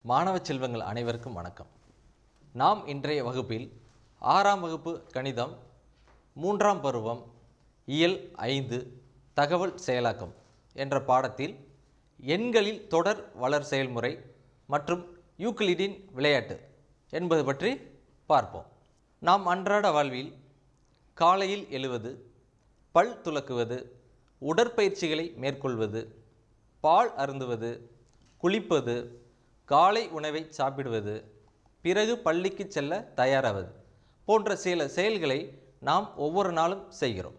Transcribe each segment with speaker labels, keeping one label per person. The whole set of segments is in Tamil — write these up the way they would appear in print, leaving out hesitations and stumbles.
Speaker 1: மாணவ செல்வங்கள் அனைவருக்கும் வணக்கம். நாம் இன்றைய வகுப்பில் 6ஆம் வகுப்பு கணிதம் 3ஆம் பருவம் இயல் 5 தகவல் செயலாக்கம் என்ற பாடத்தில் எண்களில் தொடர் வளர் செயல்முறை மற்றும் யூக்ளிடின் விளையாட்டு என்பது பற்றி பார்ப்போம். நாம் அன்றாட வாழ்வில் காலையில் எழுவது, பல் துலக்குவது, உடற்பயிற்சிகளை மேற்கொள்வது, பால் அருந்துவது, குளிப்பது, காலை உணவை சாப்பிடுவது, பிறகு பள்ளிக்கு செல்ல தயாராவது போன்ற சில செயல்களை நாம் ஒவ்வொரு நாளும் செய்கிறோம்.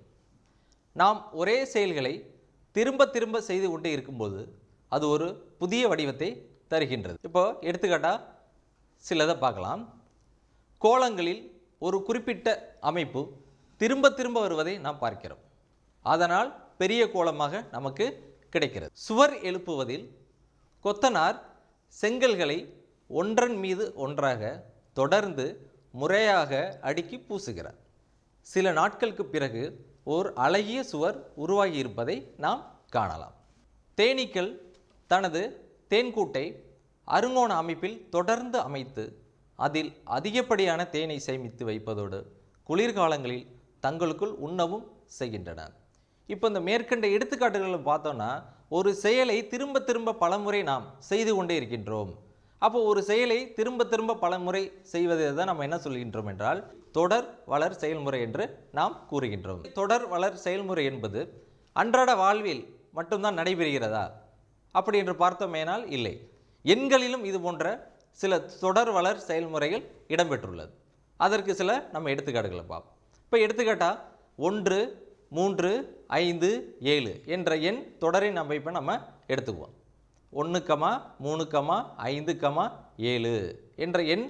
Speaker 1: நாம் ஒரே செயல்களை திரும்ப திரும்ப செய்து கொண்டே இருக்கும்போது அது ஒரு புதிய வடிவத்தை தருகின்றது. இப்போ எடுத்துக்காட்டாக சிலதை பார்க்கலாம். கோலங்களில் ஒரு குறிப்பிட்ட அமைப்பு திரும்ப திரும்ப வருவதை நாம் பார்க்கிறோம். அதனால் பெரிய கோலமாக நமக்கு கிடைக்கிறது. சுவர் எழுப்புவதில் கொத்தனார் செங்கல்களை ஒன்றன் மீது ஒன்றாக தொடர்ந்து முறையாக அடுக்கி பூசுகிறார். சில நாட்களுக்கு பிறகு ஓர் அழகிய சுவர் உருவாகி இருப்பதை நாம் காணலாம். தேனீக்கள் தனது தேன்கூட்டை அருங்கோண அமைப்பில் தொடர்ந்து அமைத்து அதில் அதிகப்படியான தேனை சேமித்து வைப்பதோடு குளிர்காலங்களில் தங்களுக்குள் உண்ணவும் செய்கின்றன. இப்போ இந்த மேற்கண்ட எடுத்துக்காட்டுகளை பார்த்தோன்னா ஒரு செயலை திரும்ப திரும்ப பலமுறை நாம் செய்து கொண்டே இருக்கின்றோம். அப்போ ஒரு செயலை திரும்ப திரும்ப பலமுறை செய்வதை தான் நம்ம என்ன சொல்கின்றோம் என்றால் தொடர் வளர் செயல்முறை என்று நாம் கூறுகின்றோம். தொடர் வளர் செயல்முறை என்பது அன்றாட வாழ்வில் மட்டும்தான் நடைபெறுகிறதா அப்படி என்று பார்த்தோமேனால் இல்லை. எண்களிலும் இது போன்ற சில தொடர் வளர் செயல்முறைகள் இடம்பெற்றுள்ளது. அதற்கு சில நம்ம எடுத்துக்காட்டுகளை பார்ப்போம். இப்போ எடுத்துக்காட்டா 1, 3, 5, 7 என்ற எண் தொடரின் அமைப்பை நம்ம எடுத்துக்குவோம். 1, 3, 5, 7 என்ற எண்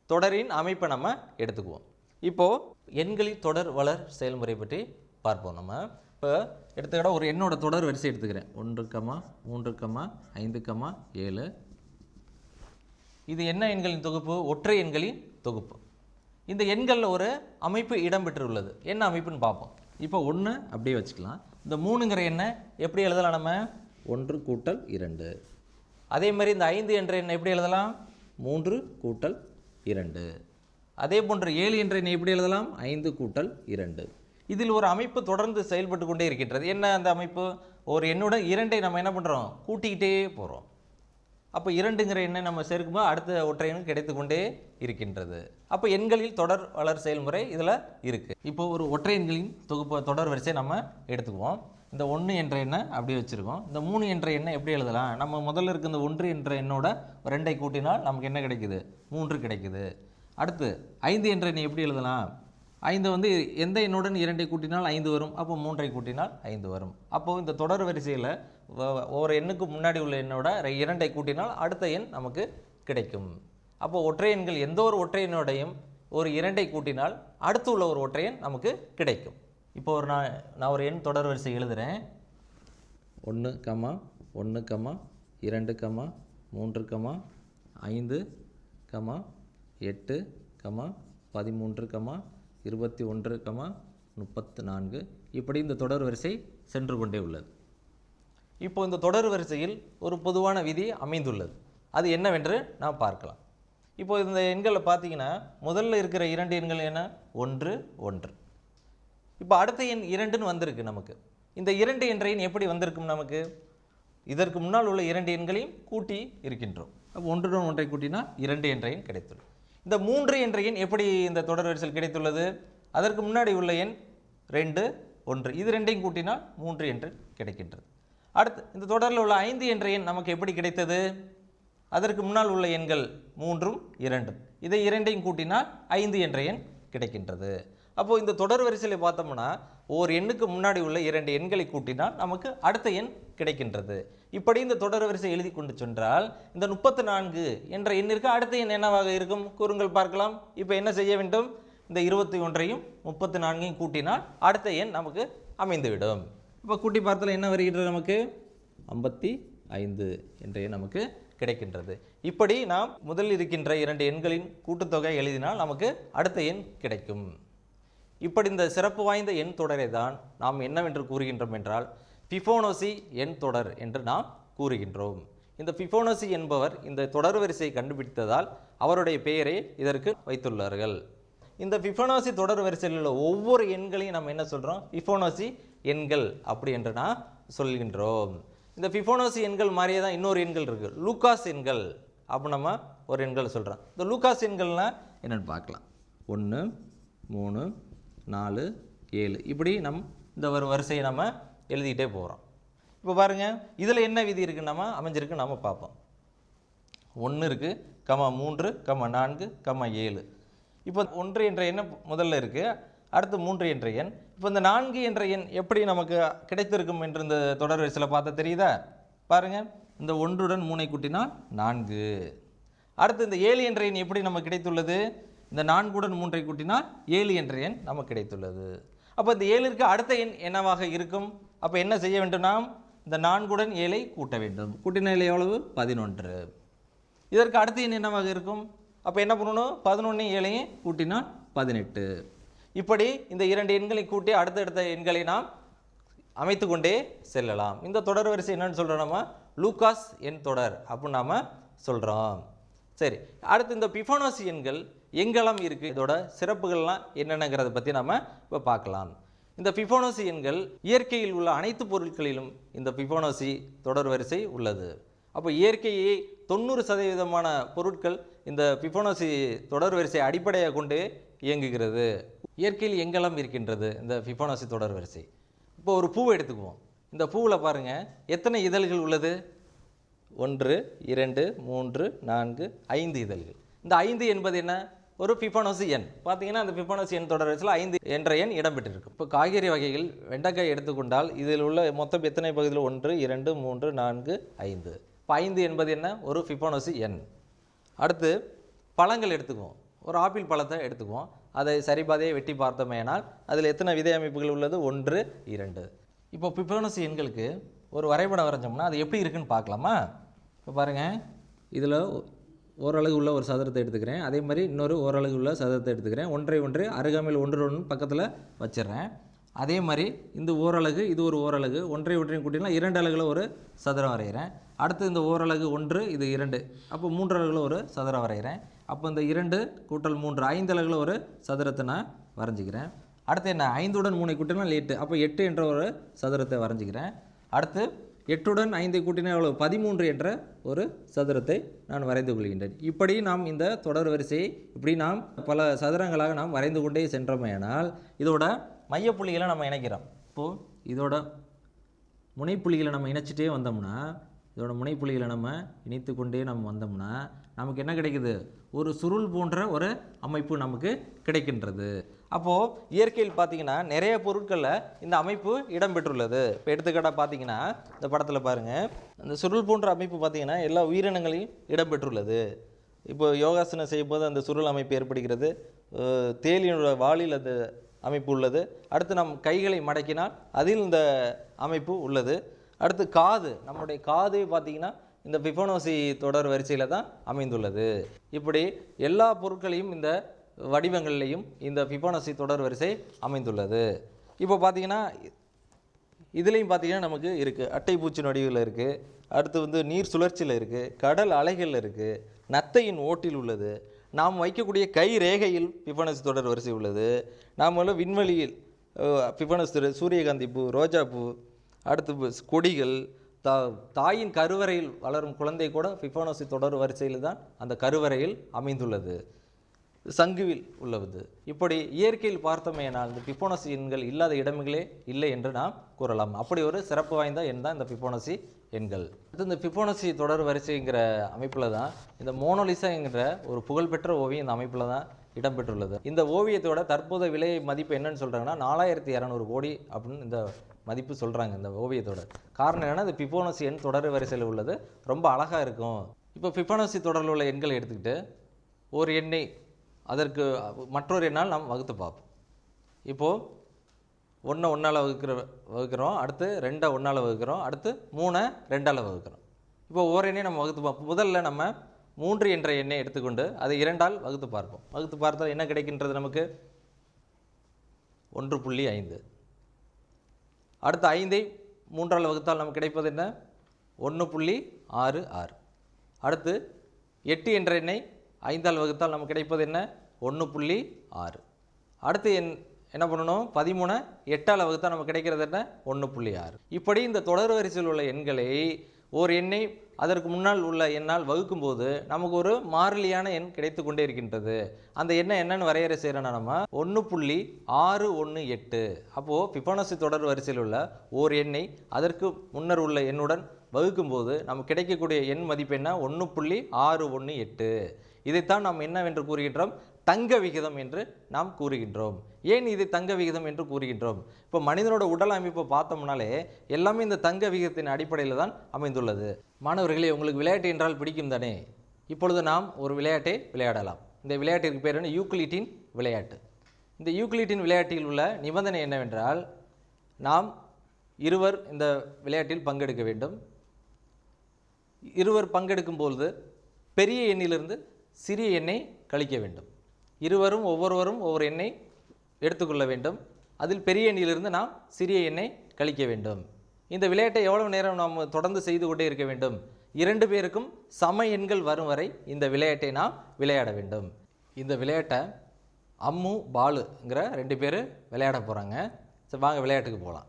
Speaker 1: தொடரின் அமைப்பை நம்ம எடுத்துக்குவோம். இப்போது எண்களில் தொடர் வளர் செயல்முறை பற்றி பார்ப்போம். நம்ம இப்போ எடுத்துக்கிட்ட ஒரு எண்ணோட தொடர் வரிசை எடுத்துக்கிறேன். 1, 3, 5, 7. இது என்ன எண்களின் தொகுப்பு? ஒற்றை எண்களின் தொகுப்பு. இந்த எண்களில் ஒரு அமைப்பு இடம்பெற்றுள்ளது. என்ன அமைப்புன்னு பார்ப்போம். இப்போ 1 அப்படியே வச்சுக்கலாம். இந்த 3ங்கிற எண்ணை எப்படி எழுதலாம்? நம்ம 1 கூட்டல் 2. அதே மாதிரி இந்த 5 என்ற எண்ணை எப்படி எழுதலாம்? 3 கூட்டல் 2. அதே போன்று 7 என்ற எண்ணை எப்படி எழுதலாம்? 5 கூட்டல் 2. இதில் ஒரு அமைப்பு தொடர்ந்து செயல்பட்டு கொண்டே இருக்கின்றது. என்ன அந்த அமைப்பு? ஒரு எண்ணோட 2ஐ நம்ம என்ன பண்ணுறோம்? கூட்டிக்கிட்டே போகிறோம். அப்போ 2ங்கிற எண்ணை நம்ம சேர்க்கும்போது அடுத்த ஒற்றை எண் கிடைத்து கொண்டே இருக்கின்றது. அப்போ எண்களில் தொடர் வளர் செயல்முறை இதில் இருக்குது. இப்போ ஒரு ஒற்றை எண்களின் தொகுப்பு தொடர் வரிசை நம்ம எடுத்துக்குவோம். இந்த 1 என்ற எண்ணை அப்படியே வச்சுருக்கோம். இந்த 3 என்ற எண்ணை எப்படி எழுதலாம்? நம்ம முதல்ல இருக்க இந்த 1 என்ற எண்ணோட 2ஐ கூட்டினால் நமக்கு என்ன கிடைக்குது? 3 கிடைக்குது. அடுத்து 5 என்ற எண்ணை எப்படி எழுதலாம்? 5 வந்து எந்த எண்ணுடன் 2ஐ கூட்டினால் 5 வரும். அப்போ 3ஐ கூட்டினால் 5 வரும். அப்போது இந்த தொடர் வரிசையில் ஒரு எண்ணுக்கு முன்னாடி உள்ள எண்ணோட 2ஐ கூட்டினால் அடுத்த எண் நமக்கு கிடைக்கும். அப்போ ஒற்றை எண்கள் எந்த ஒரு ஒற்றை எண்ணோடையும் ஒரு 2ஐ கூட்டினால் அடுத்து உள்ள ஒரு ஒற்றை எண் நமக்கு கிடைக்கும். இப்போ நான் ஒரு எண் தொடர் வரிசை எழுதுகிறேன். 1, 1, 2, 3, 5, 8, 13, 21, 34 இப்படி இந்த தொடர் வரிசை சென்று கொண்டே உள்ளது. இப்போ இந்த தொடர் வரிசையில் ஒரு பொதுவான விதி அமைந்துள்ளது. அது என்னவென்று நாம் பார்க்கலாம். இப்போ இந்த எண்களை பார்த்தீங்கன்னா முதல்ல இருக்கிற 2 எண்கள் என்ன? 1, 1. இப்போ அடுத்த எண் 2ன்னு வந்திருக்கு நமக்கு. இந்த 2 என்ற எண் எப்படி வந்திருக்கும் நமக்கு? இதற்கு முன்னால் உள்ள 2 எண்களையும் கூட்டி இருக்கின்றோம். அப்போ 1 1ஐ கூட்டினா 2 என்ற எண் கிடைத்துள்ளது. இந்த 3 என்ற எண் எப்படி இந்த தொடர் வரிசையில் கிடைத்துள்ளது? அதற்கு முன்னாடி உள்ள எண் 2, 1. இது 2ஐயும் கூட்டினால் 3 என்று கிடைக்கின்றது. அடுத்து இந்த தொடரில் உள்ள 5 என்ற எண் நமக்கு எப்படி கிடைத்தது? அதற்கு முன்னால் உள்ள எண்கள் 3ம் 2ம். இதை 2ஐயும் கூட்டினால் 5 என்ற எண் கிடைக்கின்றது. அப்போது இந்த தொடர் வரிசையில் பார்த்தோம்னா ஒரு எண்ணுக்கு முன்னாடி உள்ள 2 எண்களை கூட்டினால் நமக்கு அடுத்த எண் கிடைக்கின்றது. இப்படி இந்த தொடர் வரிசை எழுதி கொண்டு சென்றால் இந்த 34 என்ற எண்ணிற்கு அடுத்த எண் என்னவாக இருக்கும்? கூறுங்கள் பார்க்கலாம். இப்போ என்ன செய்ய வேண்டும்? இந்த 21ஐயும் 34ஐயும் கூட்டினால் அடுத்த எண் நமக்கு அமைந்துவிடும். இப்போ கூட்டி பார்த்தால் என்ன வருகின்றது? நமக்கு 55 என்ற எண் நமக்கு கிடைக்கின்றது. இப்படி நாம் முதலில் இருக்கின்ற 2 எண்களின் கூட்டுத்தொகை எழுதினால் நமக்கு அடுத்த எண் கிடைக்கும். இப்படி இந்த சிறப்பு வாய்ந்த எண் தொடரை தான் நாம் என்னவென்று கூறுகின்றோம் என்றால் ஃபிபோனோசி எண் தொடர் என்று நாம் கூறுகின்றோம். இந்த ஃபிபோனசி என்பவர் இந்த தொடர் வரிசையை கண்டுபிடித்ததால் அவருடைய பெயரை இதற்கு வைத்துள்ளார்கள். இந்த ஃபிபோனசி தொடர் வரிசையில் உள்ள ஒவ்வொரு எண்களையும் நம்ம என்ன சொல்கிறோம்? ஃபிபோனசி எண்கள் அப்படி என்று நான் சொல்கின்றோம். இந்த ஃபிபோனசி எண்கள் மாதிரியே தான் இன்னொரு எண்கள் இருக்குது, லூகாஸ் எண்கள் அப்போ நம்ம ஒரு எண்கள் சொல்கிறோம். இந்த லூகாஸ் எண்கள்னால் என்னென்னு பார்க்கலாம். 1 3 4 7 இப்படி இந்த ஒரு வரிசையை நம்ம எழுதிக்கிட்டே போகிறோம். இப்போ பாருங்கள், இதில் என்ன விதி இருக்குது நம்ம அமைஞ்சிருக்கு நம்ம பார்ப்போம். 1 இருக்குது, 3, 4, 7. இப்போ 1 என்ற எண் முதல்ல இருக்குது, அடுத்து 3 என்ற எண். இப்போ இந்த 4 என்ற எண் எப்படி நமக்கு கிடைத்திருக்கும் என்று இந்த தொடர் வரிசையில் பார்த்தா தெரியுதா? பாருங்கள், இந்த 1உடன் 3ஐ கூட்டினால் 4. அடுத்து இந்த 7 என்ற எண் எப்படி நமக்கு கிடைத்துள்ளது? இந்த 4உடன் 3ஐ கூட்டினால் 7 என்ற எண் நமக்கு கிடைத்துள்ளது. அப்போ இந்த 7ற்கு அடுத்த எண் என்னவாக இருக்கும்? அப்போ என்ன செய்ய வேண்டும்? நாம் இந்த 4உடன் 7ஐ கூட்ட வேண்டும். கூட்டினால் எவ்வளவு? 11. இதற்கு அடுத்த எண் என்னவாக இருக்கும்? அப்போ என்ன பண்ணணும்? 11 7ஐயும் கூட்டினால் 18. இப்படி இந்த 2 எண்களை கூட்டி அடுத்தடுத்த எண்களை நாம் அமைத்து கொண்டே செல்லலாம். இந்த தொடர் வரிசை என்னன்னு சொல்கிறோம்? நம்ம லூகாஸ் எண் தொடர் அப்படின்னு நாம் சொல்கிறோம். சரி, அடுத்து இந்த ஃபிபோனசி எண்கள் எங்கெல்லாம் இருக்குது, இதோட சிறப்புகள்லாம் என்னென்னங்கிறத பற்றி நம்ம இப்போ பார்க்கலாம். இந்த ஃபிபோனசி எண்கள் இயற்கையில் உள்ள அனைத்து பொருட்களிலும் இந்த ஃபிபோனசி தொடர் வரிசை உள்ளது. அப்போ இயற்கையை 90% பொருட்கள் இந்த ஃபிபோனசி தொடர் வரிசை அடிப்படையாக கொண்டு இயங்குகிறது. இயற்கையில் எங்கெல்லாம் இருக்கின்றது இந்த ஃபிபோனசி தொடர் வரிசை? இப்போ ஒரு பூவை எடுத்துக்குவோம். இந்த பூவில் பாருங்கள் எத்தனை இதழ்கள் உள்ளது? 1 2 3 4 5 இதழ்கள். இந்த 5 என்பது என்ன? ஒரு ஃபிபோனசி எண். பார்த்தீங்கன்னா அந்த ஃபிபோனசி எண் தொடர் வரிசையில் 5 என்ற எண் இடம்பெற்றிருக்கு. இப்போ காய்கறி வகைகள் வெண்டைக்காய் எடுத்துக்கொண்டால் இதில் உள்ள மொத்தம் எத்தனை பகுதியில்? 1 2 3 4 5. இப்போ 5 என்பது என்ன? ஒரு ஃபிபோனசி எண். அடுத்து பழங்கள் எடுத்துக்குவோம். ஒரு ஆப்பிள் பழத்தை எடுத்துக்குவோம். அதை சரிபாதையை வெட்டி பார்த்தோமேனால் அதில் எத்தனை விதை அமைப்புகள் உள்ளது? 1 2. இப்போ ஃபிபோனசி எண்களுக்கு ஒரு வரைபடம் வரைஞ்சோம்னா அது எப்படி இருக்குன்னு பார்க்கலாமா? இப்போ பாருங்கள், இதில் ஓரளவு உள்ள ஒரு சதுரத்தை எடுத்துக்கிறேன். அதே மாதிரி இன்னொரு ஓரளவு உள்ள சதுரத்தை எடுத்துக்கிறேன். ஒன்றை அருகாமையில் ஒன்று பக்கத்தில் வச்சிடுறேன். அதே மாதிரி இந்த ஓரலகு, இது ஒரு ஓரலகு, ஒன்றையும் கூட்டினா 2 அலகுல ஒரு சதுரம் வரைகிறேன். அடுத்து இந்த ஓரலகு 1, இது 2, அப்போ 3 அலகுல ஒரு சதுரம் வரைகிறேன். அப்போ இந்த 2 கூட்டல் 3 5 அலகுல ஒரு சதுரத்தை நான் வரைஞ்சிக்கிறேன். அடுத்து என்ன? 5உடன் 3ஐ கூட்டினா 8, அப்போ 8 என்ற ஒரு சதுரத்தை வரைஞ்சிக்கிறேன். அடுத்து 8உடன் 5ஐ கூட்டினா எவ்வளவு? 13 என்ற ஒரு சதுரத்தை நான் வரைந்து கொள்கின்றேன். இப்படி நாம் இந்த தொடர் வரிசையை இப்படி நாம் பல சதுரங்களாக நாம் வரைந்து கொண்டே சென்றோமேனால் இதோட மையப்புள்ளிகளை நம்ம இணைக்கிறோம். இப்போது இதோட முனைப்புள்ளிகளை நம்ம இணைச்சிட்டே வந்தோம்னா, இதோட முனைப்புள்ளிகளை நம்ம இணைத்து கொண்டே நம்ம வந்தோம்னா நமக்கு என்ன கிடைக்குது? ஒரு சுருள் போன்ற ஒரு அமைப்பு நமக்கு கிடைக்கின்றது. அப்போது இயற்கையில் பார்த்திங்கன்னா நிறைய பொருட்களில் இந்த அமைப்பு இடம்பெற்றுள்ளது. இப்போ எடுத்துக்காட்டாக பார்த்திங்கன்னா இந்த படத்தில் பாருங்கள், அந்த சுருள் போன்ற அமைப்பு பார்த்திங்கன்னா எல்லா உயிரினங்களையும் இடம்பெற்றுள்ளது. இப்போ யோகாசனம் செய்யும்போது அந்த சுருள் அமைப்பு ஏற்படுகிறது. தேலியோட வாளில் அந்த அமைப்பு உள்ளது. அடுத்து நம் கைகளை மடக்கினால் அதில் இந்த அமைப்பு உள்ளது. அடுத்து காது, நம்முடைய காது பார்த்திங்கன்னா இந்த ஃபிபோனசி தொடர் வரிசையில் தான் அமைந்துள்ளது. இப்படி எல்லா பொருட்களையும் இந்த வடிவங்கள்லையும் இந்த ஃபிபோனசி தொடர் வரிசை அமைந்துள்ளது. இப்போ பார்த்திங்கன்னா இதுலேயும் பார்த்திங்கன்னா நமக்கு இருக்குது, அட்டைப்பூச்சி வடிவில் இருக்குது. அடுத்து நீர் சுழற்சியில் இருக்குது, கடல் அலைகளில் இருக்குது, நத்தையின் ஓட்டில் உள்ளது, நாம் வைக்கக்கூடிய கை ரேகையில் ஃபிபோனசி தொடர் வரிசை உள்ளது. நாம் விண்வெளியில் ஃபிபோனசி சூரியகாந்தி பூ, ரோஜா பூ, அடுத்து கொடிகள், தாயின் கருவறையில் வளரும் குழந்தை கூட ஃபிபோனசி தொடர் வரிசையில் தான் அந்த கருவறையில் அமைந்துள்ளது. சங்குவில் உள்ளது. இப்படி இயற்கையில் பார்த்தோமேனால் இந்த ஃபிபோனசி எண்கள் இல்லாத இடங்களே இல்லை என்று நாம் கூறலாம். அப்படி ஒரு சிறப்பு வாய்ந்த எண் தான் இந்த ஃபிபோனசி எண்கள். அடுத்து இந்த ஃபிபோனசி தொடர் வரிசைங்கிற அமைப்பில் தான் இந்த மோனோலிசாங்கிற ஒரு புகழ்பெற்ற ஓவியம் இந்த அமைப்பில் தான் இடம்பெற்றுள்ளது. இந்த ஓவியத்தோட தற்போதைய விலை மதிப்பு என்னன்னு சொல்கிறாங்கன்னா 4200 கோடி அப்படின்னு இந்த மதிப்பு சொல்கிறாங்க இந்த ஓவியத்தோட. காரணம் என்னென்னா இந்த ஃபிபோனசி எண் தொடர் வரிசையில் உள்ளது ரொம்ப அழகாக இருக்கும். இப்போ ஃபிபோனசி தொடரில் உள்ள எண்களை எடுத்துக்கிட்டு ஒரு எண்ணை அதற்கு மற்றொரு எண்ணால் நாம் வகுத்து பார்ப்போம். இப்போது 1 1ஆல் வகுக்கிறோம், அடுத்து 2 1ஆல் வகுக்கிறோம், அடுத்து 3 2ஆல் வகுக்கிறோம். இப்போ ஒரு எண்ணை நம்ம வகுத்து பார்ப்போம். முதல்ல நம்ம 3 என்ற எண்ணை எடுத்துக்கொண்டு அதை 2ஆல் வகுத்து பார்ப்போம். வகுத்து பார்த்தால் என்ன கிடைக்கின்றது நமக்கு? 1.5. அடுத்து 5ஐ 3ஆல் வகுத்தால் நமக்கு கிடைப்பது என்ன? 1.5. 6 அடுத்து 8 என்ற எண்ணை 5ஆல் வகுத்தால் நமக்கு கிடைப்பது என்ன? 1.6. அடுத்து என்ன பண்ணணும்? 13 8ஆல் வகுத்தால் நமக்கு கிடைக்கிறது என்ன? 1.6. இப்படி இந்த தொடர் வரிசையில் உள்ள எண்களை ஒரு எண்ணை அதற்கு முன்னால் உள்ள எண்ணால் வகுக்கும்போது நமக்கு ஒரு மாறிலியான எண் கிடைத்து கொண்டே இருக்கின்றது. அந்த எண்ணை என்னன்னு வரையறை செய்கிறோன்னா நம்ம 1.618. அப்போது ஃபிபொனாச்சி தொடர் வரிசையில் உள்ள ஓர் எண்ணை அதற்கு முன்னர் உள்ள எண்ணுடன் வகுக்கும்போது நமக்கு கிடைக்கக்கூடிய எண் மதிப்பு என்ன? 1.618. இதைத்தான் நாம் என்னவென்று கூறுகின்றோம்? தங்க விகிதம் என்று நாம் கூறுகின்றோம். ஏன் இது தங்க விகிதம் என்று கூறுகின்றோம்? இப்போ மனிதனோட உடல் அமைப்பை பார்த்தோம்னாலே எல்லாமே இந்த தங்க விகிதத்தின் அடிப்படையில் தான் அமைந்துள்ளது. மாணவர்களே, உங்களுக்கு விளையாட்டு என்றால் பிடிக்கும் தானே? இப்பொழுது நாம் ஒரு விளையாட்டை விளையாடலாம். இந்த விளையாட்டிற்கு பேர் என்ன? யூக்ளிட்டின் விளையாட்டு. இந்த யூக்ளிட்டின் விளையாட்டில் உள்ள நிபந்தனை என்னவென்றால், நாம் இருவர் இந்த விளையாட்டில் பங்கெடுக்க வேண்டும். இருவர் பங்கெடுக்கும் பொழுது பெரிய எண்ணிலிருந்து சிறிய எண்ணை கழிக்க வேண்டும். இருவரும் ஒவ்வொருவரும் ஒவ்வொரு எண்ணை எடுத்துக்கொள்ள வேண்டும். அதில் பெரிய எண்ணிலிருந்து நாம் சிறிய எண்ணை கழிக்க வேண்டும். இந்த விளையாட்டை எவ்வளவு நேரம் நாம் தொடர்ந்து செய்து கொண்டே இருக்க வேண்டும்? 2 பேருக்கும் சம எண்கள் வரும் வரை இந்த விளையாட்டை நாம் விளையாட வேண்டும். இந்த விளையாட்டை அம்மு பாலுங்கிற 2 பேர் விளையாட போகிறாங்க. சரி, வாங்க விளையாட்டுக்கு போகலாம்.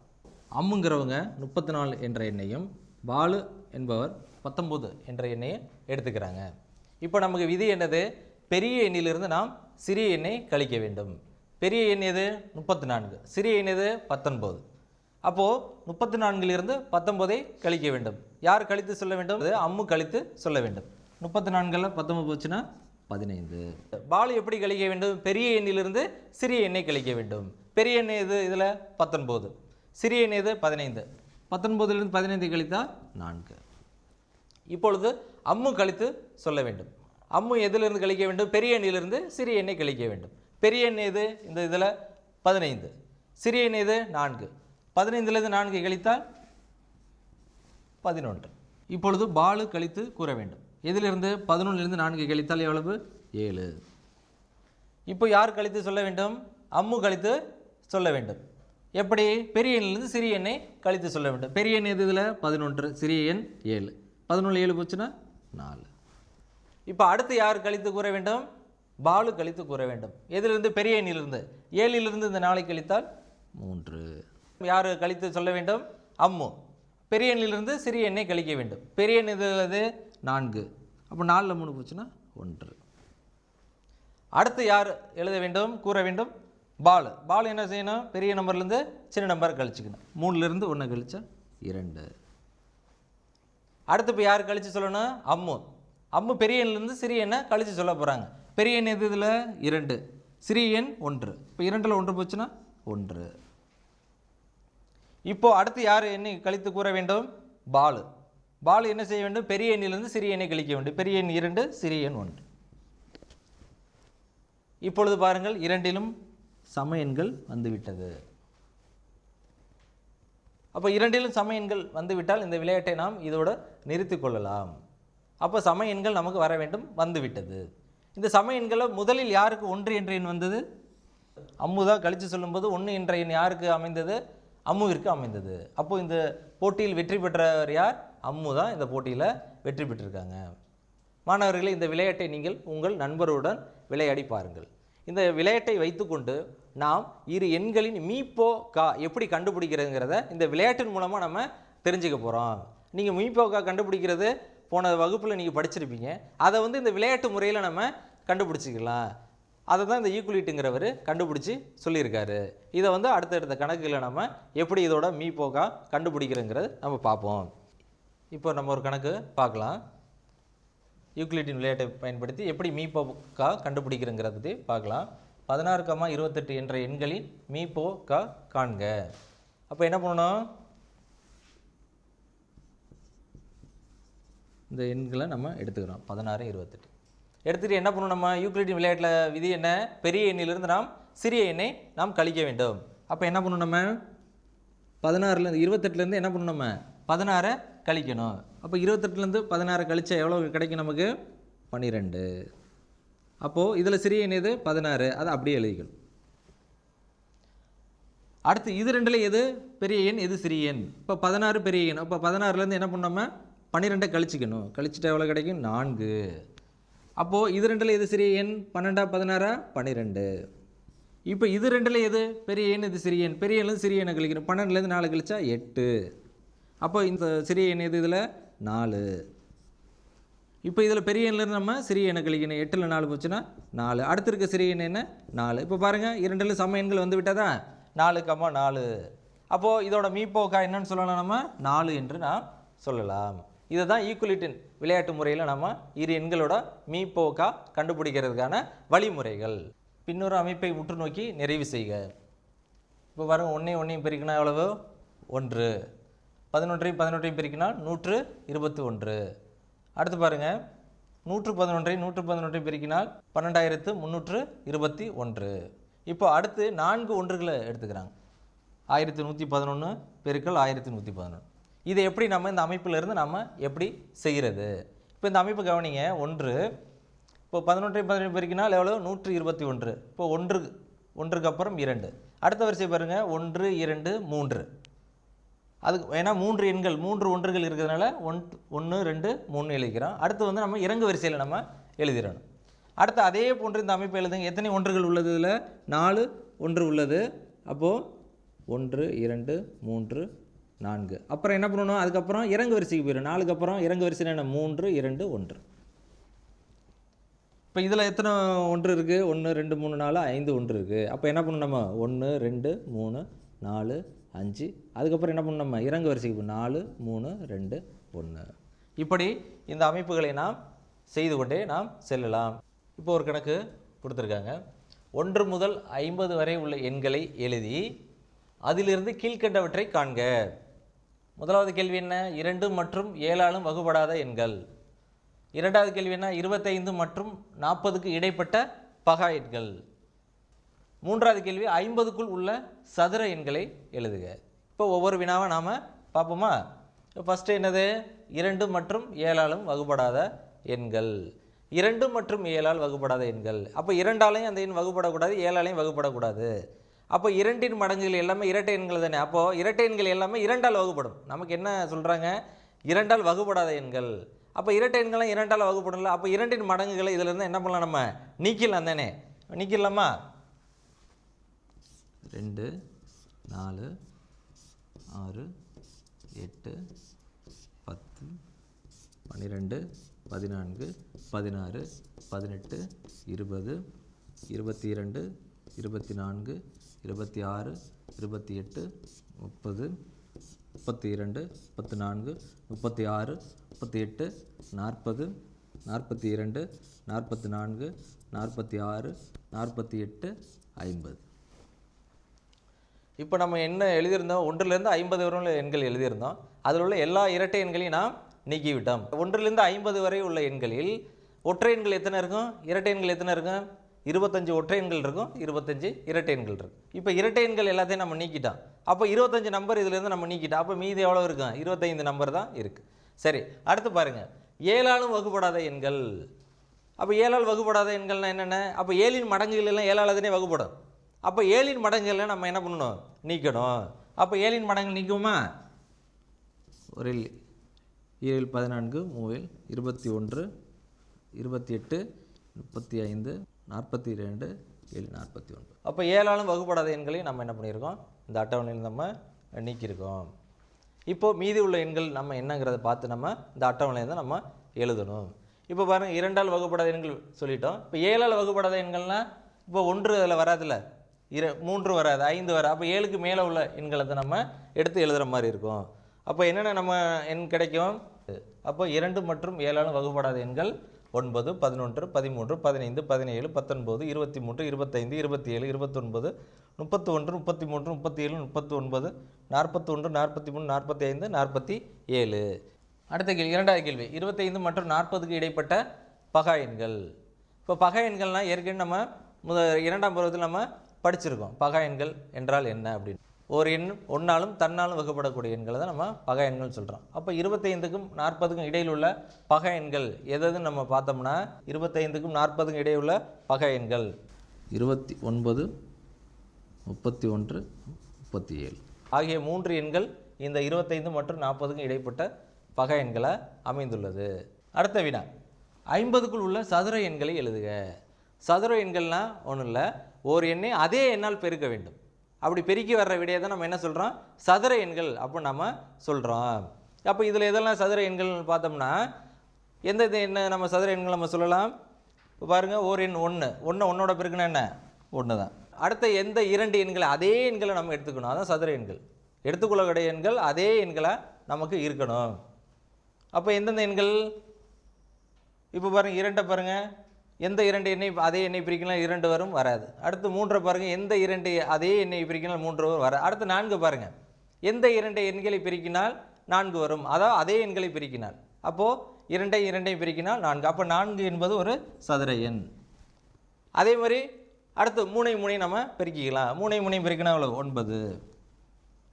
Speaker 1: அம்முங்கிறவங்க 34 என்ற எண்ணையும் பாலு என்பவர் 19 என்ற எண்ணையும் எடுத்துக்கிறாங்க. இப்போ நமக்கு விதி என்னது? பெரிய எண்ணிலிருந்து நாம் சிறிய எண்ணை கழிக்க வேண்டும். பெரிய எண் எது? 34. சிறிய எண் எது? 19. அப்போது 34லிருந்து 19ஐ கழிக்க வேண்டும். யார் கழித்து சொல்ல வேண்டும்? அம்மு கழித்து சொல்ல வேண்டும். 34ல் 19 போச்சுன்னா 15. பாலு எப்படி கழிக்க வேண்டும்? பெரிய எண்ணிலிருந்து சிறிய எண்ணை கழிக்க வேண்டும். பெரிய எண் எது? இதில் 19. சிறிய எண் எது? 15. 19லிருந்து 15 கழித்தால் 4. இப்பொழுது அம்மு கழித்து சொல்ல வேண்டும். அம்மு எதிலிருந்து கழிக்க வேண்டும்? பெரிய எண்ணிலிருந்து சிறிய எண்ணை கழிக்க வேண்டும். பெரிய எண் எது? இந்த இதில் 15. சிறிய எண் எது? 4. 15லிருந்து 4 கழித்தால் 11. இப்பொழுது பாலு கழித்து கூற வேண்டும். எதிலிருந்து? 11லிருந்து 4 கழித்தால் எவ்வளவு? 7. இப்போ யார் கழித்து சொல்ல வேண்டும்? அம்மு கழித்து சொல்ல வேண்டும். எப்படி? பெரிய எண்ணிலிருந்து சிறிய எண்ணை கழித்து சொல்ல வேண்டும். பெரிய எண் எது? இதில் 11. சிறிய எண் 7. 11 7 போச்சுன்னா 4. இப்போ அடுத்து யார் கழித்து கூற வேண்டும்? பாலு கழித்து கூற வேண்டும். எதிலிருந்து? பெரிய எண்ணிலிருந்து. 7லிருந்து இந்த 4 கழித்தால் 3. யார் கழித்து சொல்ல வேண்டும்? அம்மு. பெரிய எண்ணிலிருந்து சிறிய எண்ணை கழிக்க வேண்டும். பெரிய எண் எது? 4. அப்போ 4ல் 3 போச்சுன்னா 1. அடுத்து யார் எழுத வேண்டும்? கூற வேண்டும்? பாலு. பாலு என்ன செய்யணும்? பெரிய நம்பர்லேருந்து சின்ன நம்பர் கழிச்சுக்கணும். 3லிருந்து 1 கழிச்சா 2. அடுத்து இப்போ யார் கழித்து சொல்லணும்? அம்மு. அம்மு பெரிய எண்ணிலிருந்து சிறிய எண்ணை கழித்து சொல்ல போகிறாங்க. பெரிய எண் எது? இதில் 2. சிறிய எண் 1. இப்போ 2ல் 1 போச்சுன்னா 1. இப்போ அடுத்து யார் எண்ணை கழித்து கூற வேண்டும்? பாலு. பாலு என்ன செய்ய வேண்டும்? பெரிய எண்ணிலிருந்து சிறிய எண்ணை கழிக்க வேண்டும். பெரிய எண் 2, சிறிய எண் 1. இப்பொழுது பாருங்கள், 2லும் சம எண்கள் வந்துவிட்டது. அப்போ 2லும் சம எண்கள் வந்துவிட்டால் இந்த விளையாட்டை நாம் இதோடு நிறுத்தி கொள்ளலாம். அப்போ சம எண்கள் நமக்கு வர வேண்டும், வந்துவிட்டது. இந்த சம எண்களில் முதலில் யாருக்கு 1 என்ற எண் வந்தது? அம்மு தான் கழித்து சொல்லும்போது 1 என்ற எண் யாருக்கு அமைந்தது? அம்முவிற்கு அமைந்தது. அப்போது இந்த போட்டியில் வெற்றி பெற்றவர் யார்? அம்மு தான் இந்த போட்டியில் வெற்றி பெற்றிருக்காங்க. மாணவர்களே, இந்த விளையாட்டை நீங்கள் உங்கள் நண்பருடன் விளையாடி பாருங்கள். இந்த விளையாட்டை வைத்துக்கொண்டு நாம் இரு எண்களின் மீப்போ கா எப்படி கண்டுபிடிக்கிறதுங்கிறத இந்த விளையாட்டின் மூலமாக நம்ம தெரிஞ்சுக்க போகிறோம். நீங்கள் மீப்போ கா கண்டுபிடிக்கிறது போன வகுப்பில் நீங்கள் படிச்சிருப்பீங்க. அதை இந்த விளையாட்டு முறையில் நம்ம கண்டுபிடிச்சிக்கலாம். அதை தான் இந்த ஈக்குவலிட்டுங்கிறவர் கண்டுபிடிச்சி சொல்லியிருக்காரு. இதை அடுத்தடுத்த கணக்குகளை நம்ம எப்படி இதோட மீப்போ கா கண்டுபிடிக்கிறோங்கிறத நம்ம பார்ப்போம். இப்போ நம்ம ஒரு கணக்கு பார்க்கலாம். யூக்ளிட்டின் விளையாட்டை பயன்படுத்தி எப்படி மீப்போ கா கண்டுபிடிக்கிறங்கிறத பற்றி பார்க்கலாம். 16, 28 என்ற எண்களின் மீப்போ கா காண்க. அப்போ என்ன பண்ணணும்? இந்த எண்களை நம்ம எடுத்துக்கிறோம். 16, 28 எடுத்துகிட்டு என்ன பண்ணணும்? நம்ம யூக்ளிட்டின் விளையாட்டில் விதி என்ன? பெரிய எண்ணிலிருந்து நாம் சிறிய எண்ணை நாம் கழிக்க வேண்டும். அப்போ என்ன பண்ணணும்? நம்ம 16லேருந்து 28லேருந்து என்ன பண்ணணும்? நம்ம 16 கழிக்கணும். அப்போ 28லேருந்து 16 கழிச்சா எவ்வளோ கிடைக்கும் நமக்கு? 12. அப்போது இதில் சிறிய எண் எது? 16. அதை அப்படியே எழுதிக்கணும். அடுத்து இது ரெண்டில் எது பெரிய எண், எது சிறிய எண்? இப்போ 16 பெரிய எண். அப்போ 16லேருந்து என்ன பண்ணோம்? நம்ம 12 கழிச்சிக்கணும். கழிச்சிட்டா எவ்வளோ கிடைக்கும்? 4. அப்போது இது ரெண்டில் எது சிறிய எண்? 12 16 12. இப்போ இது ரெண்டில் எது பெரிய எண்? இது சிறிய எண். பெரிய எண்ணில் சிறிய எண்ணை கழிக்கணும். 12லேருந்து 4 கழிச்சா 8. அப்போ இந்த சிறிய எண் எது? இதில் 4. இப்போ இதில் பெரிய எண்ணிலேருந்து நம்ம சிறிய எண்ணை கழிக்கணும். 8ல் 4 போச்சுன்னா 4. அடுத்து இருக்க சிறிய எண் என்ன? 4. இப்போ பாருங்கள், இரண்டில் சம எண்கள் வந்து விட்டாதா? 4, 4. அப்போது இதோட மீப்போக்கா என்னன்னு சொல்லலாம்? நம்ம 4 என்று நாம் சொல்லலாம். இதுதான் ஈக்குவலிட்டின் விளையாட்டு முறையில் நம்ம இரு எண்களோட மீப்போக்கா கண்டுபிடிக்கிறதுக்கான வழிமுறைகள். பின்னொரு அமைப்பை உற்று நோக்கி நிறைவு செய்க. இப்போ வரும் 1 பெருக்கினா எவ்வளவு? 1. 11 11 பெருக்கினால் 121. அடுத்து பாருங்கள், 111 பெருக்கினால் 12321. இப்போ அடுத்து 4 ஒன்றுகளை எடுத்துக்கிறாங்க. 1111 பெருக்கல் 1111. இதை எப்படி நம்ம இந்த அமைப்பிலிருந்து நம்ம எப்படி செய்கிறது? இப்போ இந்த அமைப்பு கவனிங்க. 1 இப்போ 11 பெருக்கினால் எவ்வளோ? 121. இப்போ ஒன்றுக்கு அப்புறம் 2. அடுத்த வரிசை பாருங்கள், 1 2 3. அதுக்கு ஏன்னா 3 எண்கள் 3 ஒன்றுகள் இருக்கிறதுனால 1 2 3 எழுதிக்கிறோம். அடுத்து வந்து நம்ம இறங்கு வரிசையில் நம்ம எழுதிடணும். அடுத்து அதே போன்று இந்த அமைப்பு எழுதுங்க. எத்தனை ஒன்றுகள் உள்ளது? இதில் 4 ஒன்று உள்ளது. அப்போது 1 2 3 4. அப்புறம் என்ன பண்ணணும்? அதுக்கப்புறம் இறங்கு வரிசைக்கு போயிடும். 4க்கு அப்புறம் இறங்கு வரிசையில் என்ன? 3 2 1. இப்போ இதில் எத்தனை ஒன்று இருக்குது? 1 2 3 4 5 ஒன்று இருக்குது. அப்போ என்ன பண்ணணும்? நம்ம 1 2 3 4 5. அதுக்கப்புறம் என்ன பண்ணணும்? நம்ம இறங்கு வரிசைக்கு 4 3 2 1. இப்படி இந்த அமைப்புகளை நாம் செய்து கொண்டே நாம் செல்லலாம். இப்போ ஒரு கணக்கு கொடுத்துருக்காங்க. 1 முதல் 50 வரை உள்ள எண்களை எழுதி அதிலிருந்து கீழ்கண்டவற்றை காண்க. முதலாவது கேள்வி என்ன? 2 மற்றும் 7ஆலும் வகுபடாத எண்கள். இரண்டாவது கேள்வி என்ன? 25 மற்றும் 40க்கு இடைப்பட்ட பகா எண்கள். மூன்றாவது கேள்வி 50க்குள் உள்ள சதுர எண்களை எழுதுக. இப்போ ஒவ்வொரு வினாவை நாம் பார்ப்போமா? ஃபஸ்ட்டு என்னது? 2 மற்றும் 7ஆலும் வகுபடாத எண்கள். 2 மற்றும் 7ஆல் வகுபடாத எண்கள். அப்போ 2ஆலையும் அந்த எண் வகுப்படக்கூடாது, 7ஆலையும் வகுப்படக்கூடாது. அப்போ 2இன் மடங்குகள் எல்லாமே இரட்டை எண்கள் தானே. அப்போது இரட்டை எண்கள் எல்லாமே 2ஆல் வகுப்படும். நமக்கு என்ன சொல்கிறாங்க? 2ஆல் வகுப்படாத எண்கள். அப்போ இரட்டை எண்கள்லாம் 2ஆல் வகுப்படல. அப்போ 2இன் மடங்குகளை இதிலேருந்து என்ன பண்ணலாம்? நம்ம நீக்கிடலாம் தானே. நீக்கிடலாமா? 2 4 6 8 10 12 14 16 18 20 22 24 26 28 30 32 34 36 38 40 42 44 46 48 50. இப்போ நம்ம என்ன எழுதியிருந்தோம்? 1லேருந்து 50 வரை உள்ள எண்கள் எழுதியிருந்தோம். அதில் உள்ள எல்லா இரட்டை எண்களையும் நாம் நீக்கிவிட்டோம். 1லேருந்து 50 வரை உள்ள எண்களில் ஒற்றை எண்கள் எத்தனை இருக்கும்? இரட்டை எண்கள் எத்தனை இருக்கும்? 25 ஒற்றை எண்கள் இருக்கும், 25 இரட்டை எண்கள் இருக்கும். இப்போ இரட்டை எண்கள் எல்லாத்தையும் நம்ம நீக்கிட்டோம். அப்போ 25 நம்பர் இதிலேருந்து நம்ம நீக்கிட்டோம். அப்போ மீதி எவ்வளோ இருக்கும்? 25 நம்பர் தான் இருக்குது. சரி, அடுத்து பாருங்கள், 7ஆலும் வகுப்படாத எண்கள். அப்போ 7ஆல் வகுப்படாத எண்கள்னால் என்னென்ன? அப்போ 7இன் மடங்குகள் எல்லாம் 7ஆல் தானே வகுப்படும். அப்போ 7இன் மடங்குகளை நம்ம என்ன பண்ணணும்? நீக்கணும். அப்போ 7இன் மடங்குகள் நீக்குமா? 1 7 14 3 21 28 35 42 7 49. அப்போ 7ஆலும் வகுப்படாத எண்களை நம்ம என்ன பண்ணியிருக்கோம்? இந்த அட்டவணையில் நம்ம நீக்கியிருக்கோம். இப்போது மீதி உள்ள எண்கள் நம்ம என்னங்கிறத பார்த்து நம்ம இந்த அட்டவணையில் தான் நம்ம எழுதணும். இப்போ பாருங்கள், 2ஆல் வகுப்படாத எண்கள் சொல்லிட்டோம். இப்போ 7ஆல் வகுப்படாத எண்கள்னால் இப்போ 1 அதில் வராதுல்ல, 3 வராது, 5 வராது. அப்போ 7க்கு மேலே உள்ள எண்களை தான் நம்ம எடுத்து எழுதுகிற மாதிரி இருக்கும். அப்போ என்னென்ன நம்ம எண் கிடைக்கும்? அப்போ 2 மற்றும் 7ஆலும் வகுப்படாத எண்கள் 9 11 13 15 17 19 23 25 27 29 31 33 37 39 41 43 45 47. அடுத்த கேள்வி, இரண்டாவது கேள்வி, 25 மற்றும் 40க்கு இடைப்பட்ட பகா எண்கள். இப்போ பகா எண்கள்னால் ஏற்கனவே நம்ம இரண்டாம் பருவத்தில் நம்ம படிச்சிருக்கோம். பகா எண்கள் என்றால் என்ன அப்படின்னு. ஒரு எண் ஒன்றாலும் தன்னாலும் வகுப்படக்கூடிய எண்களை தான் நம்ம பகா எண்கள் சொல்கிறோம். அப்போ 25க்கும் 40க்கும் இடையில் உள்ள பகா எண்கள் எதுன்னு நம்ம பார்த்தோம்னா, 25க்கும் 40க்கும் இடையில் உள்ள பகா எண்கள் 29 31 37 ஆகிய 3 எண்கள் இந்த 25 மற்றும் 40க்கும் இடைப்பட்ட பகா எண்களாக அமைந்துள்ளது. அடுத்த வினா, 50க்குள் உள்ள சதுர எண்களை எழுதுக. சதுர எண்கள்னால் ஒன்றும் இல்லை, ஒரு எண்ணை அதே எண்ணால் பெருக்க வேண்டும். அப்படி பெருக்கி வர்ற விடையை தான் நம்ம என்ன சொல்கிறோம், சதுர எண்கள் அப்படின்னு நம்ம சொல்கிறோம். அப்போ இதில் எதெல்லாம் சதுர எண்கள்னு பார்த்தோம்னா, எந்த எண்ணை நம்ம சதுர எண்கள் நம்ம சொல்லலாம்? இப்போ பாருங்கள், ஒரு எண் ஒன்னோட பெருக்குன்னா என்ன, ஒன்று தான். அடுத்த எந்த இரண்டு எண்களை அதே எண்களை நம்ம எடுத்துக்கணும், அதான் சதுர எண்கள். எடுத்துக்கொள்ளக்கூடிய எண்கள் அதே எண்களாக நமக்கு இருக்கணும். அப்போ எந்தெந்த எண்கள்? இப்போ பாருங்கள், இரண்டை பாருங்கள், எந்த இரண்டு எண்ணெய் அதே எண்ணெய் பிரிக்கலாம் 2 வரும், வராது. அடுத்து 3 பாருங்கள், எந்த இரண்டு அதே எண்ணெய் பிரிக்கினால் 3 வரும், வராது. அடுத்து 4 பாருங்கள், எந்த இரண்டு எண்களை பிரிக்கினால் 4 வரும், அதாவது அதே எண்களை பிரிக்கினால். அப்போது இரண்டையும் பிரிக்கினால் 4. அப்போ 4 என்பது ஒரு சதுர எண். அதே மாதிரி அடுத்து 3 நம்ம பெருக்கிக்கலாம். 3 பெருக்கினா எவ்வளவு, 9.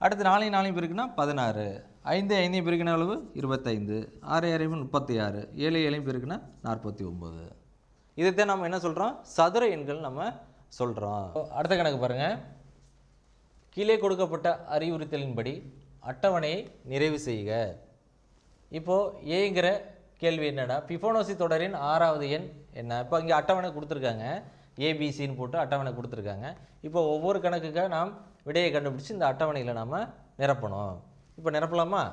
Speaker 1: அடுத்து 4 பெருக்கினா 16. 5 பெருக்கினா எவ்வளவு, 25. 6 36. 7 பெருக்கினா 49. இதைத்தான் நம்ம என்ன சொல்கிறோம், சதுர எண்கள் நம்ம சொல்கிறோம். அடுத்த கணக்கு பாருங்கள். கீழே கொடுக்கப்பட்ட அறிவுறுத்தலின்படி அட்டவணையை நிறைவு செய்க. இப்போது ஏங்கிற கேள்வி என்னென்னா, ஃபிபோனாச்சி தொடரின் 6வது எண் என்ன? இப்போ இங்கே அட்டவணை கொடுத்துருக்காங்க, ஏபிசின்னு போட்டு அட்டவணை கொடுத்துருக்காங்க. இப்போ ஒவ்வொரு கணக்குக்காக நாம் விடையை கண்டுபிடிச்சி இந்த அட்டவணையில் நாம் நிரப்பணும். இப்போ நிரப்பலாமா?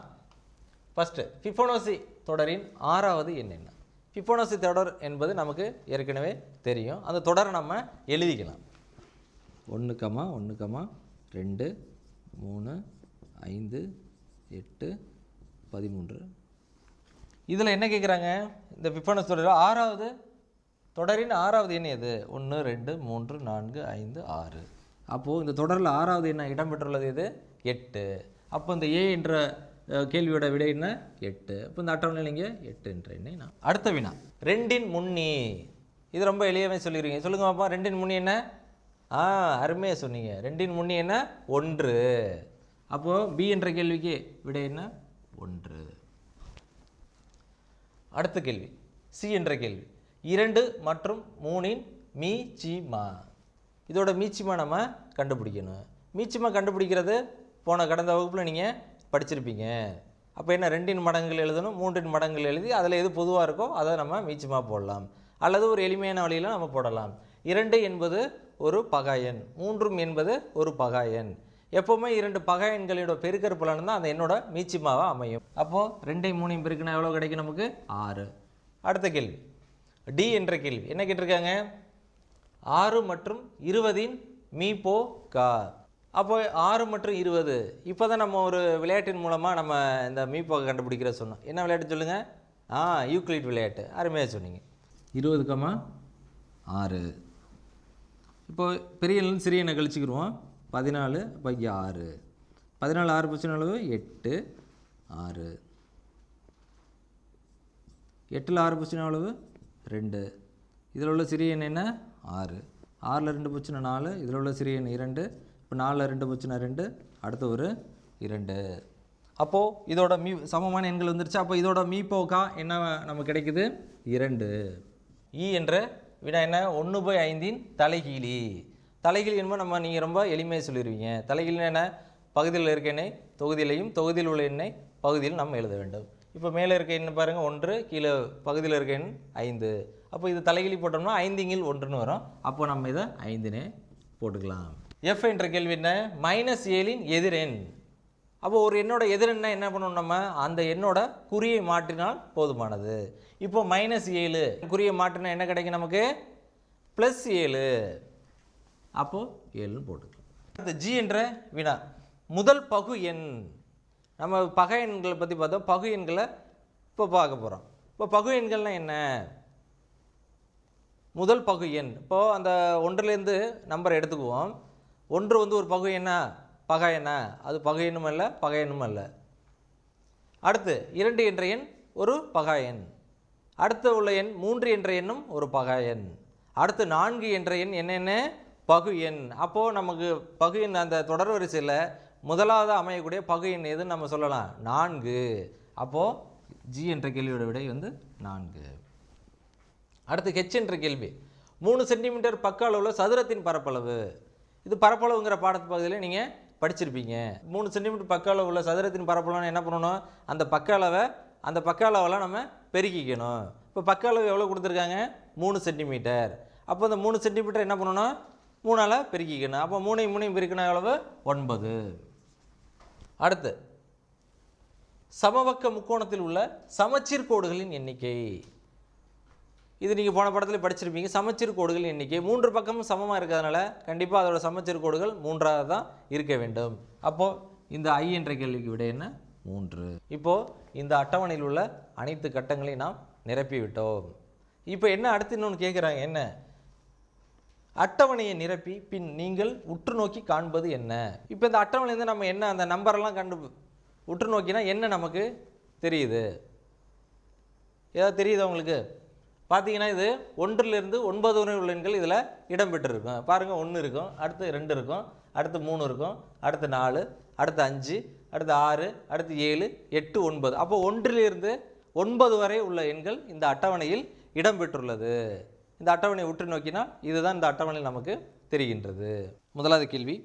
Speaker 1: ஃபஸ்ட்டு, ஃபிபோனாச்சி தொடரின் 6வது எண் என்ன? ஃபிபோனாச்சி தொடர் என்பது நமக்கு ஏற்கனவே தெரியும். அந்த தொடரை நம்ம எழுதிக்கலாம். 1, 1, 2, 3, 5, 8, 13. இதில் என்ன கேட்குறாங்க, இந்த ஃபிபோனாச்சி தொடரில் தொடரின் 6வது எண் எது? 1, 2, 3, 4, 5, 6. அப்போது இந்த தொடரில் 6வது எண்ண இடம்பெற்றுள்ளது எது? 8. அப்போ இந்த ஏ என்ற கேள்வியோட விடை என்ன? 8. இப்போ இந்த அட்டவணையில் நீங்கள் 8 என்ற எண்ணை நான். அடுத்த வினா, 2ன் முன்னி. இது ரொம்ப எளியவே சொல்லிடுவீங்க. சொல்லுங்க பாப்பா, 2ன் முன்னி என்ன? அருமையாக சொன்னீங்க. 2ன் முன்னி என்ன? 1. அப்போது பி என்ற கேள்விக்கு விடை என்ன? 1. அடுத்த கேள்வி, சி என்ற கேள்வி. 2 மற்றும் 3ன் மீச்சிமா. இதோட மீச்சிமா நம்ம கண்டுபிடிக்கணும். மீச்சிமா கண்டுபிடிக்கிறது கடந்த வகுப்பில் நீங்கள் படிச்சிருப்பீங்க. அப்போ என்ன, 2ன் மடங்குகள் எழுதணும், 3ன் மடங்குகள் எழுதி அதில் எது பொதுவாக இருக்கோ அதை நம்ம மீச்சிமா போடலாம். அல்லது ஒரு எளிமையான வழியில் நம்ம போடலாம். 2 என்பது ஒரு பகா எண், 3 என்பது ஒரு பகா எண். எப்போவுமே 2 பகா எண்களோட பெருக்கற் பலன் தான் அந்த எண்ணோட மீச்சிமாவாக அமையும். அப்போது 2ஐயும் 3ஐயும் பெருக்கினா எவ்வளோ கிடைக்கும் நமக்கு? 6. அடுத்த கேள்வி, டி என்ற கேள்வி. என்ன கேட்டிருக்காங்க? 6 மற்றும் 20ன் மீபோ கா. அப்போ 6 மற்றும் 20, இப்போ தான் நம்ம ஒரு விளையாட்டின் மூலமாக நம்ம இந்த மீப்போக்கை கண்டுபிடிக்கிற சொன்னோம். என்ன விளையாட்டு சொல்லுங்கள்? யூக்ளிட் விளையாட்டு. அருமையாக சொன்னீங்க. 20, 6. இப்போது பெரிய எண்ணு சிறிய எண்ணை கழிச்சுக்கிடுவோம். 14 பைக்கு 6. 14 6 பிரச்சனை அளவு 8, 6. 8ல் 6 பிரச்சனை அளவு 2. இதில் உள்ள சிறிய எண் என்ன? 6. 6ல் 2 பிரச்சனை 4. இதில் உள்ள சிறிய எண் 2. இப்போ 4ல் 2 பிரச்சனை 2. அடுத்து ஒரு 2. அப்போது இதோட சமமான எண்கள் வந்துருச்சு. அப்போ இதோட மீப்போக்கா என்ன நமக்கு கிடைக்குது? 2. இ என்ற வினா என்ன? 1/5ன் தலைகீழி. தலைகீழி என்பது நம்ம நீங்கள் ரொம்ப எளிமையாக சொல்லிடுவீங்க. தலைகீழி என்ன? பகுதியில் இருக்க எண்ணெய் தொகுதியிலையும், தொகுதியில் உள்ள எண்ணெய் பகுதியில் நம்ம எழுத வேண்டும். இப்போ மேலே இருக்க எண்ணெய் பாருங்கள் 1, கீழே பகுதியில் இருக்க எண் 5. அப்போ இது தலைகீழி போட்டோம்னா 5ங்கில் 1ன்னு வரும். அப்போ நம்ம இதை 5னே போட்டுக்கலாம். எஃப் என்ற கேள்வி என்ன? -7ன் எதிரெண். அப்போ ஒரு எண்ணோட எதிரெண்ணா என்ன பண்ணணும், நம்ம அந்த எண்ணோட குறியை மாற்றினால் போதுமானது. இப்போ -7 குறியை மாற்றினா என்ன கிடைக்கும் நமக்கு? +7. அப்போது 7ன்னு போட்டுக்கலாம். அடுத்து ஜி என்ற வினா, முதல் பகு எண். நம்ம பகை எண்களை பற்றி பார்த்தோம், பகு எண்களை இப்போ பார்க்க போகிறோம். இப்போ பகு எண்கள்னால் என்ன? முதல் பகு எண். இப்போது அந்த 1லேருந்து நம்பரை எடுத்துக்குவோம். 1 வந்து ஒரு பகு எண்ணா? பகா எண்ணா? அது பகு எண்ணும் அல்ல, பகை எண்ணும் அல்ல. அடுத்து 2 என்ற எண் ஒரு பகா எண். அடுத்து உள்ள எண் 3 என்ற எண்ணும் ஒரு பகா எண். அடுத்து 4 என்ற எண் என்னென்ன? பகு எண். அப்போது நமக்கு பகு எண் அந்த தொடர் வரிசையில் முதலாவது அமையக்கூடிய பகு எண் எதுன்னு நம்ம சொல்லலாம்? 4. அப்போது ஜி என்ற கேள்வியோட விடை வந்து 4. அடுத்து ஹெச் என்ற கேள்வி, 3 சென்டிமீட்டர் பக்க அளவில் சதுரத்தின் பரப்பளவு. இது பரப்பளவுங்கிற பாடத்து பகுதியில் நீங்கள் படிச்சிருப்பீங்க. 3 சென்டிமீட்டர் பக்க அளவு உள்ள சதுரத்தின் பரப்பளவுன்னு என்ன பண்ணணும்? அந்த பக்க அளவை அந்த பக்க அளவெல்லாம் நம்ம பெருக்கிக்கணும். இப்போ பக்க அளவு எவ்வளோ கொடுத்துருக்காங்க? 3 சென்டிமீட்டர். அப்போ அந்த 3 சென்டிமீட்டர் என்ன பண்ணணும்? 3ஆல் பெருக்கிக்கணும். அப்போ 3 பெருக்கின எவ்வளவு? 9. அடுத்து சமபக்க முக்கோணத்தில் உள்ள சமச்சீர் கோடுகளின் எண்ணிக்கை. இது நீங்கள் போன படத்தில் படிச்சிருப்பீங்க. சமச்சீர் கோடுகளின் எண்ணிக்கை 3 பக்கமும் சமமாக இருக்கிறதுனால கண்டிப்பாக அதோட சமச்சீர் கோடுகள் 3ஆக தான் இருக்க வேண்டும். அப்போது இந்த I என்ற கேள்விக்கு விட என்ன? 3. இப்போது இந்த அட்டவணையில் உள்ள அனைத்து கட்டங்களையும் நாம் நிரப்பிவிட்டோம். இப்போ என்ன அடுத்து இன்னொன்று கேட்குறாங்க, என்ன? அட்டவணையை நிரப்பி பின் நீங்கள் உற்று நோக்கி காண்பது என்ன? இப்போ இந்த அட்டவணையிலேருந்து நம்ம என்ன அந்த நம்பரெல்லாம் உற்று நோக்கினா என்ன நமக்கு தெரியுது? ஏதாவது தெரியுது உங்களுக்கு? பார்த்தீங்கன்னா இது 1லிருந்து 9 வரை உள்ள எண்கள் இதில் இடம்பெற்றிருக்கும். பாருங்கள், 1 இருக்கும், அடுத்து 2 இருக்கும், அடுத்து 3 இருக்கும், அடுத்து 4, அடுத்து 5, அடுத்து 6, அடுத்து 7, 8, 9. அப்போ 1லிருந்து 9 வரை உள்ள எண்கள் இந்த அட்டவணையில் இடம்பெற்றுள்ளது. இந்த அட்டவணையை உற்று நோக்கினால் இதுதான் இந்த அட்டவணையில் நமக்கு தெரிகின்றது. முதலாவது கேள்வி,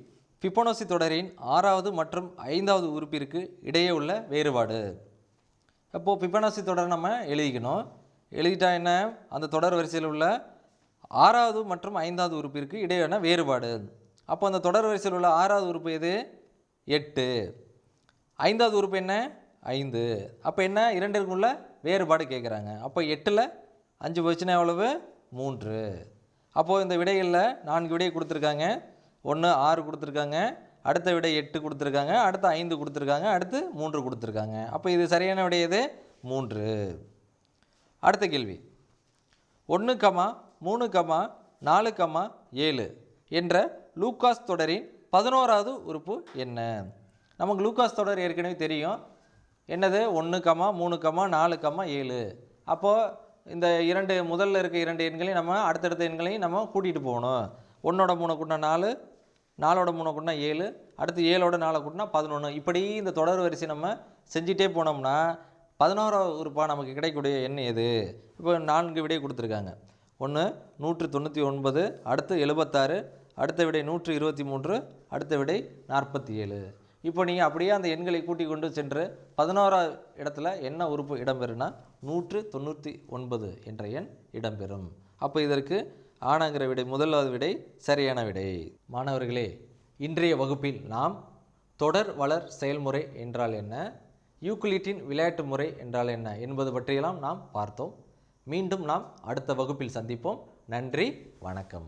Speaker 1: ஃபிபொனாச்சி தொடரின் 6வது மற்றும் 5வது உறுப்பிற்கு இடையே உள்ள வேறுபாடு. அப்போது ஃபிபொனாச்சி தொடரை நம்ம எழுதிக்கணும். எழுதிட்டா என்ன? அந்த தொடர் வரிசையில் உள்ள 6வது மற்றும் 5வது உறுப்பிற்கு இடையேயான வேறுபாடு. அப்போ அந்த தொடர் வரிசையில் உள்ள 6வது உறுப்பு எது? 8. 5வது உறுப்பு என்ன? 5. அப்போ என்ன? 2க்கும் உள்ள வேறுபாடு கேட்குறாங்க. அப்போ 8ல் 5 போச்சுன்னா எவ்வளவு? 3. அப்போது இந்த விடைகளில் 4 விடை கொடுத்துருக்காங்க. 1 6 கொடுத்துருக்காங்க, அடுத்த விடை 8 கொடுத்துருக்காங்க, அடுத்து 5 கொடுத்துருக்காங்க, அடுத்து 3 கொடுத்துருக்காங்க. அப்போ இது சரியான விடை எது? 3. அடுத்த கேள்வி, 1, 3, 4, 7 என்ற லூகாஸ் தொடரின் 11வது உறுப்பு என்ன? நமக்கு லூகாஸ் தொடர் ஏற்கனவே தெரியும். என்னது? 1, 3, 4, 7. அப்போது இந்த முதல்ல இருக்க 2 எண்களையும் நம்ம அடுத்தடுத்த எண்களையும் நம்ம கூட்டிகிட்டு போகணும். 1ஓட 3 கூட்டினா 4, 4ஓட 3 கூட்டினா 7, அடுத்து 7ஓட 4 கூட்டினா 11. இப்படி இந்த தொடர் வரிசை நம்ம செஞ்சிட்டே போனோம்னா 11வது உறுப்பாக நமக்கு கிடைக்கக்கூடிய எண் எது? இப்போ 4 விடை கொடுத்துருக்காங்க. 1 199, அடுத்து 76, அடுத்த விடை 123, அடுத்த விடை 47. இப்போ நீங்கள் அப்படியே அந்த எண்களை கூட்டி கொண்டு சென்று 11வது இடத்துல என்ன உறுப்பு இடம்பெறும்னா 199 என்ற எண் இடம்பெறும். அப்போ இதற்கு ஆனாங்கிற விடை முதலாவது விடை சரியான விடை. மாணவர்களே, இன்றைய வகுப்பில் நாம் தொடர் வளர் செயல்முறை என்றால் என்ன, யூக்ளிட்டின் விளையாட்டு முறை என்றால் என்ன என்பது பற்றியெல்லாம் நாம் பார்த்தோம். மீண்டும் நாம் அடுத்த வகுப்பில் சந்திப்போம். நன்றி, வணக்கம்.